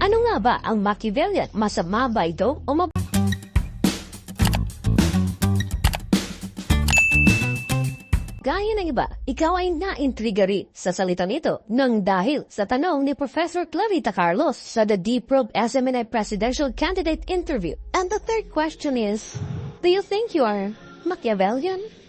Ano nga ba ang Machiavellian? Masama ba ito o Gaya ng iba, ikaw ay na-intriga rin sa salitang ito nang dahil sa tanong ni Professor Clarita Carlos sa The D-Probe SMNI Presidential Candidate Interview. And the third question is, do you think you are Machiavellian?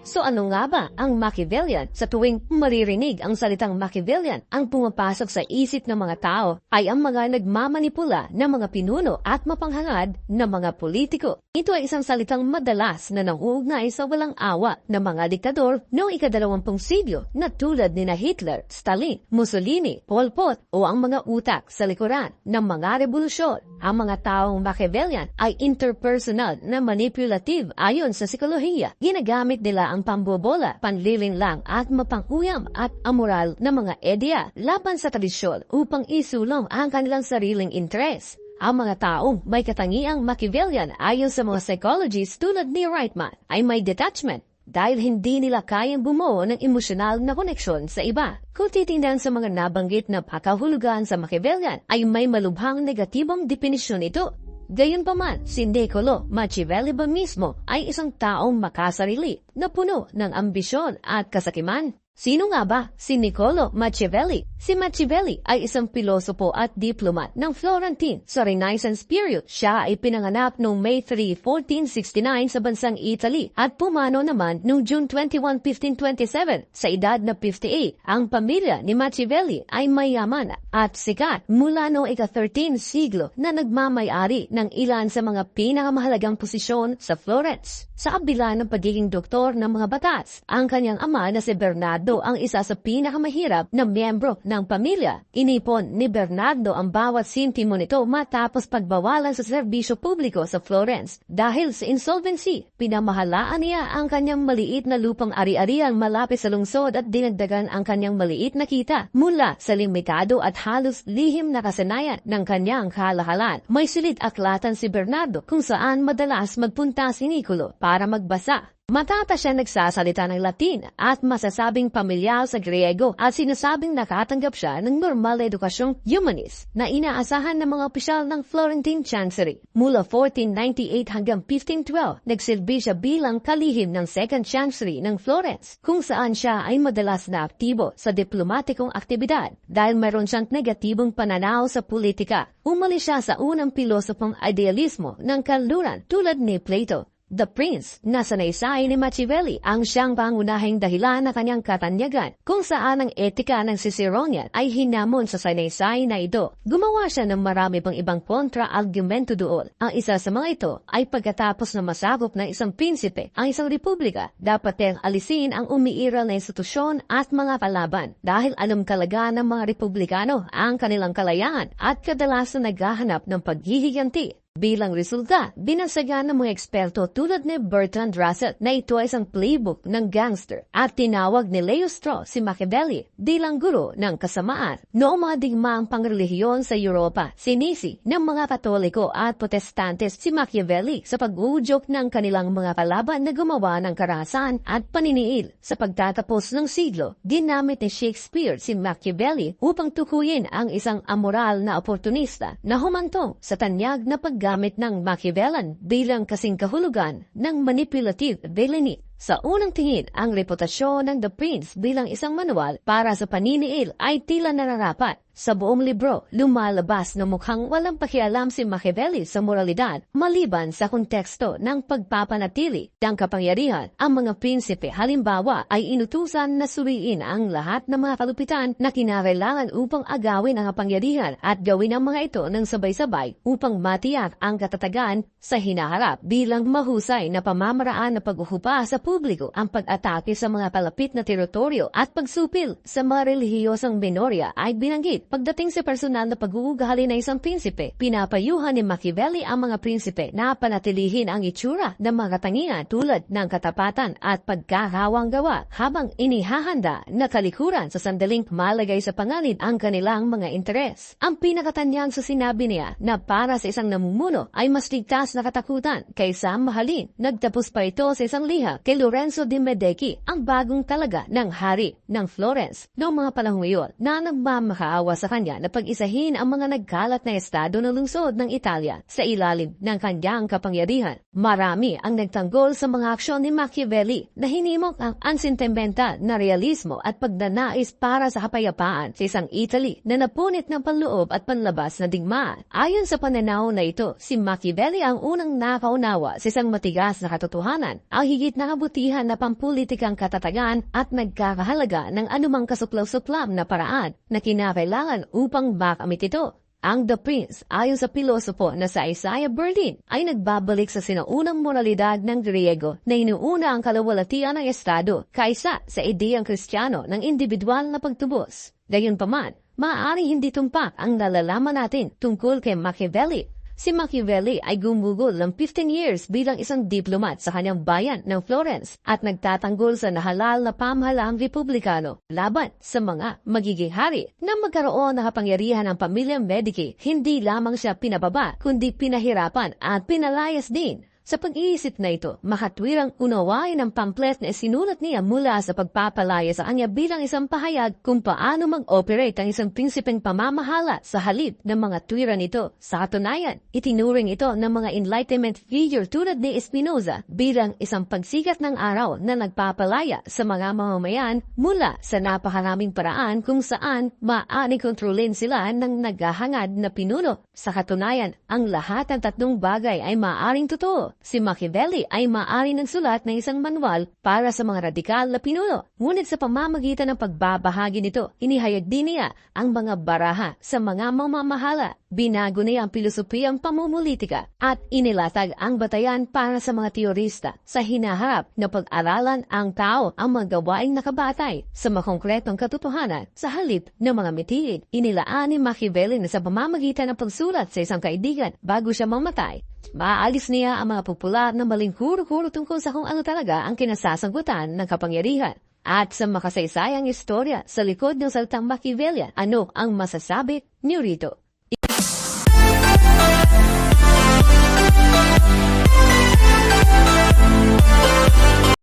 So ano nga ba ang Machiavellian? Sa tuwing maririnig ang salitang Machiavellian, ang pumapasok sa isip ng mga tao ay ang mga nagmamanipula ng mga pinuno at mapanghangad na mga politiko. Ito ay isang salitang madalas na nanguugnay sa walang awa ng mga diktador noong ika-20 siglo na tulad ni Hitler, Stalin, Mussolini, Pol Pot o ang mga utak sa likuran ng mga revolusyon. Ang mga taong Machiavellian ay interpersonal na manipulative ayon sa psikolohiya. Ginagamit nila ang pambobola, panlilinlang at mapanguyam at amoral na mga ideya laban sa tradisyon upang isulong ang kanilang sariling interes. Ang mga taong may katangiang Machiavellian ayon sa mga psychologists tulad ni Reitman ay may detachment dahil hindi nila kayang bumuo ng emosyonal na koneksyon sa iba. Kung titingnan sa mga nabanggit na pakahulugan sa Machiavellian ay may malubhang negatibong definisyon ito. Gayunpaman, si Niccolo Machiavelli ba mismo ay isang taong makasarili na puno ng ambisyon at kasakiman? Sino nga ba si Niccolo Machiavelli? Si Machiavelli ay isang pilosopo at diplomat ng Florentine sa Renaissance period. Siya ay pinanganak noong May 3, 1469 sa bansang Italy at pumanaw naman noong June 21, 1527 sa edad na 58. Ang pamilya ni Machiavelli ay mayaman at sikat mula noong ika-13 siglo na nagmamay-ari ng ilan sa mga pinakamahalagang posisyon sa Florence. Sa kabila ng pagiging doktor ng mga batas, ang kanyang ama na si Bernardo ang isa sa pinakamahirap na miyembro ng pamilya. Inipon ni Bernardo ang bawat sintimo nito matapos pagbawalan sa serbisyo publiko sa Florence. Dahil sa insolvency, pinamahalaan niya ang kanyang maliit na lupang ari-arian malapit sa lungsod at dinagdagan ang kanyang maliit na kita mula sa limitado at halos lihim na kasanayan ng kanyang kalahalan. May silit-aklatan si Bernardo kung saan madalas magpunta si Niccolo para magbasa. Matata siya nagsasalita ng Latin at masasabing pamilyar sa Griego at sinasabing nakatanggap siya ng normal na edukasyong humanist na inaasahan ng mga opisyal ng Florentine Chancery. Mula 1498 hanggang 1512, nagsilbi siya bilang kalihim ng Second Chancery ng Florence kung saan siya ay madalas na aktibo sa diplomatikong aktibidad. Dahil mayroon siyang negatibong pananaw sa politika, umalis siya sa unang pilosopong idealismo ng kanluran tulad ni Plato. The Prince na sanaysay ni Machiavelli ang siyang pangunahing dahilan na kanyang katanyagan kung saan ang etika ng Ciceronian ay hinamon sa sanaysay na ito. Gumawa siya ng marami pang ibang kontra-argumento doon. Ang isa sa mga ito ay pagkatapos na masakop ng isang prinsipe ang isang republika, dapat niyang alisin ang umiiral na institusyon at mga palaban dahil alam talaga ng mga republikano ang kanilang kalayaan at kadalasan naghahanap ng paghihiganti. Bilang resulta, binansagan ng mga eksperto tulad ni Bertrand Russell na ito ay isang playbook ng gangster at tinawag ni Leo Strauss si Machiavelli bilang guro ng kasamaan. Noong mga digmaang pangrelihiyon sa Europa, sinisi ng mga Katoliko at Protestantes si Machiavelli sa pag-uudyok ng kanilang mga kalaban na gumawa ng karahasan at paniniil. Sa pagtatapos ng siglo, ginamit ni Shakespeare si Machiavelli upang tukuyin ang isang amoral na oportunista na humantong sa tanyag na paggamit ng Machiavellian bilang kasing kahulugan ng manipulative villainy. Sa unang tingin, ang reputasyon ng The Prince bilang isang manual para sa paniniil ay tila nararapat. Sa buong libro, lumalabas na mukhang walang pakialam si Machiavelli sa moralidad maliban sa konteksto ng pagpapanatili ng kapangyarihan. Ang mga prinsipe halimbawa ay inutusan na suriin ang lahat ng mga kalupitan na kinakailangan upang agawin ang kapangyarihan at gawin ang mga ito ng sabay-sabay upang matiyak ang katatagan sa hinaharap. Bilang mahusay na pamamaraan na pag-uhupa sa publiko ang pag-atake sa mga palapit na teritoryo at pagsupil sa mga relihiyosang minorya ay binanggit. Pagdating sa personal na pag-uugali ng isang prinsipe, pinapayuhan ni Machiavelli ang mga prinsipe na panatilihin ang itsura ng mga katangian tulad ng katapatan at pagkakawang gawa habang inihahanda na kalikuran sa sandaling malagay sa panganib ang kanilang mga interes. Ang pinakatanyag sa sinabi niya na para sa isang namumuno ay mas ligtas na katakutan kaysa mahalin. Nagtapos pa ito sa isang liha kay Lorenzo de Medici, ang bagong talaga ng hari ng Florence noong mga panahong iyon na nagmamakaawa sa kanya na pag-isahin ang mga nagkalat na estado ng lungsod ng Italia sa ilalim ng kanyang kapangyarihan. Marami ang nagtanggol sa mga aksyon ni Machiavelli na hinimok ang sentimental na realismo at pagnanais para sa kapayapaan sa isang Italy na napunit ng panloob at panlabas na digmaan. Ayon sa pananaw na ito, si Machiavelli ang unang nakaunawa sa isang matigas na katotohanan, ang higit na kabutihan na pampulitikang katatagan at nagkakahalaga ng anumang kasuklaw-suklam na paraan na kinakailangan upang makamit ito. Ang The Prince, ayon sa pilosopo na sa Isaiah Berlin, ay nagbabalik sa sinaunang moralidad ng Griego na inuuna ang kalawalatian ng estado kaysa sa ideyang Kristiyano ng individual na pagtubos. Gayunpaman, maaaring hindi tumpak ang nalalaman natin tungkol kay Machiavelli. Si Machiavelli ay gumugol ng 15 years bilang isang diplomat sa kanyang bayan ng Florence at nagtatanggol sa nahalal na pamahalaang republikano laban sa mga magiging hari. Nang magkaroon ng kapangyarihan ng pamilyang Medici, hindi lamang siya pinababa kundi pinahirapan at pinalayas din. Sa pag-iisip na ito, makatwirang unawain ang pamphlet na isinulat niya mula sa pagpapalaya sa kanya bilang isang pahayag kung paano mag-operate ang isang prinsipeng pamamahala sa halip ng mga tuwira nito. Sa katunayan, itinuring ito ng mga Enlightenment figure tulad ni Espinoza bilang isang pagsikat ng araw na nagpapalaya sa mga mamamayan mula sa napakaraming paraan kung saan maaaring kontrolin sila ng naghahangad na pinuno. Sa katunayan, ang lahat ng tatlong bagay ay maaaring totoo. Si Machiavelli ay maaari nagsulat ng isang manual para sa mga radikal na pinuno. Ngunit sa pamamagitan ng pagbabahagi nito, inihayag din niya ang mga baraha sa mga mamamahala. Binago niya ang pilosopiyang pamumulitika at inilatag ang batayan para sa mga teorista sa hinaharap na pag-aralan ang tao ang mga gawaing nakabatay sa makongkretong katotohanan sa halip ng mga mithiin. Inilaan ni Machiavelli na sa pamamagitan ng pagsulat sa isang kaibigan bago siya mamatay, maaalis niya ang mga popular na maling kuro-kuro tungkol sa kung ano talaga ang kinasasangkutan ng kapangyarihan. At sa makasaysayang istorya sa likod ng salitang Machiavelli, ano ang masasabi niyo rito?